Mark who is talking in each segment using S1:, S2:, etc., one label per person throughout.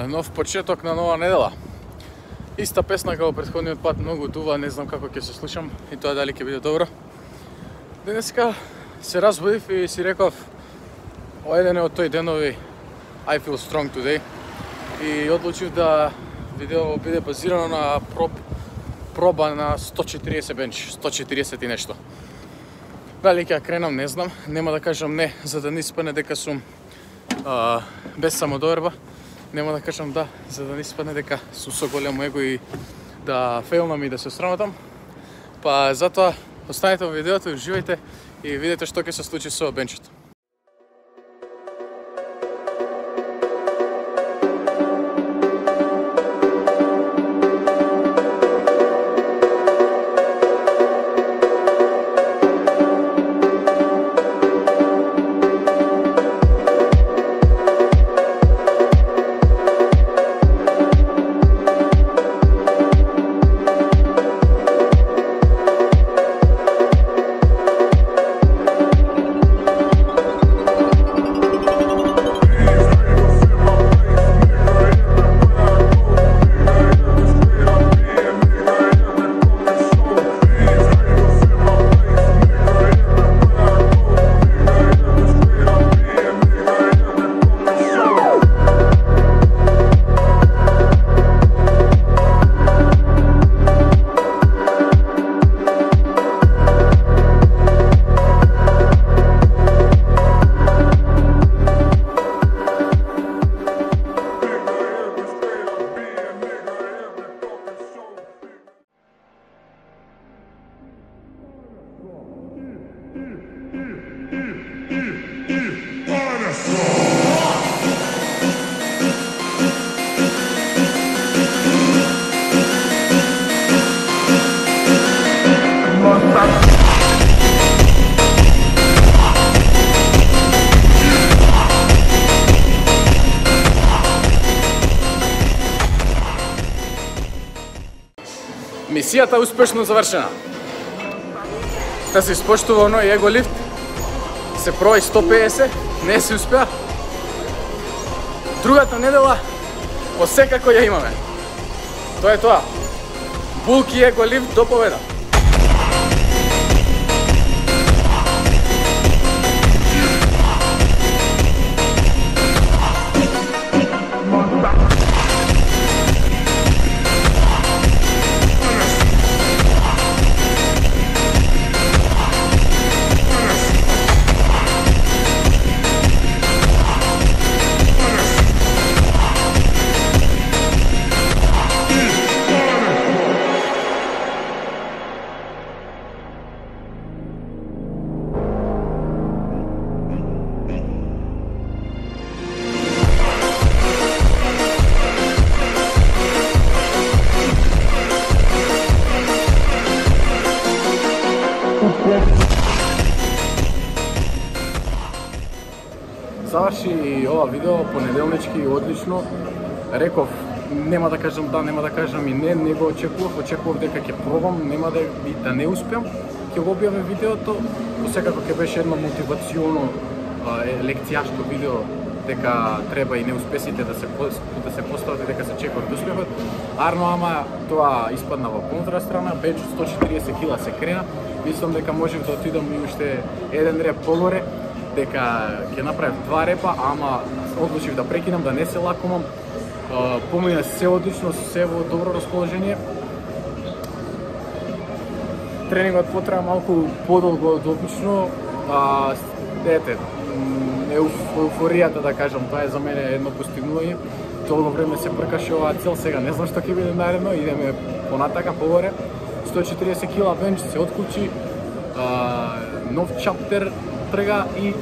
S1: Нов почеток на нова недела. Иста песна како претходниот пат, многу тува, не знам како ќе се слушам и тоа дали ќе биде добро. Денеска се разбудив и си реков, ова еден е од тој денови I feel strong today и одлучив да видео биде базирано на проба на 140 бенч, 140 и нешто. Дали ќе кренам, не знам, нема да кажам не, за да не испадне дека сум без самодоверба. Нема да кажам да, за да не испадне дека сум со големо его и да фейлнам и да се срамотам. Па затоа останете во видеото, уживајте и видете што ќе се случи со бенчето. Мисијата успешно завршена. Да се испоштува оној его лифт, се прои 150, не се успеа. Другата недела, посекако ја имаме. Тоа е тоа. Булки его лифт до победа. Заврши и ова видео понеделнички одлично. Реков, нема да кажам да, нема да кажам и не го очекував дека ќе пробам, нема да не успеам. Ќе го објавам видеото, посекако ќе беше едно мотивационо лекцијашко видео дека треба и неуспесите да се постават и дека се чекаат успехот. Ама тоа испадна во контра страна, бенч 140 кила се крена. Мислам дека можев да отидам и уште еден реп погоре, дека ќе направив 2 репа, ама одлучив да прекинам, да не се лакомам. Помина се одлично, се во добро расположение. Тренингот потреба малку подолго од обично. Еуфоријата, да кажам, тоа е за мене едно постигнување. Долго време се пркаше оваа цел, сега не знам што ќе биде наредно, идеме понатака, погоре. 140 кила бенч се откучи, нов чаптер трга и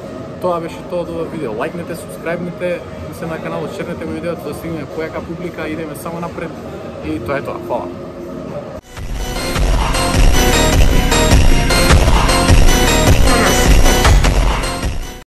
S1: тоа беше тоа до видео. Лајкнете, субскрајбнете се на каналот, шернете го видеото да стигне појака публика, идеме само напред и тоа е тоа. Фала.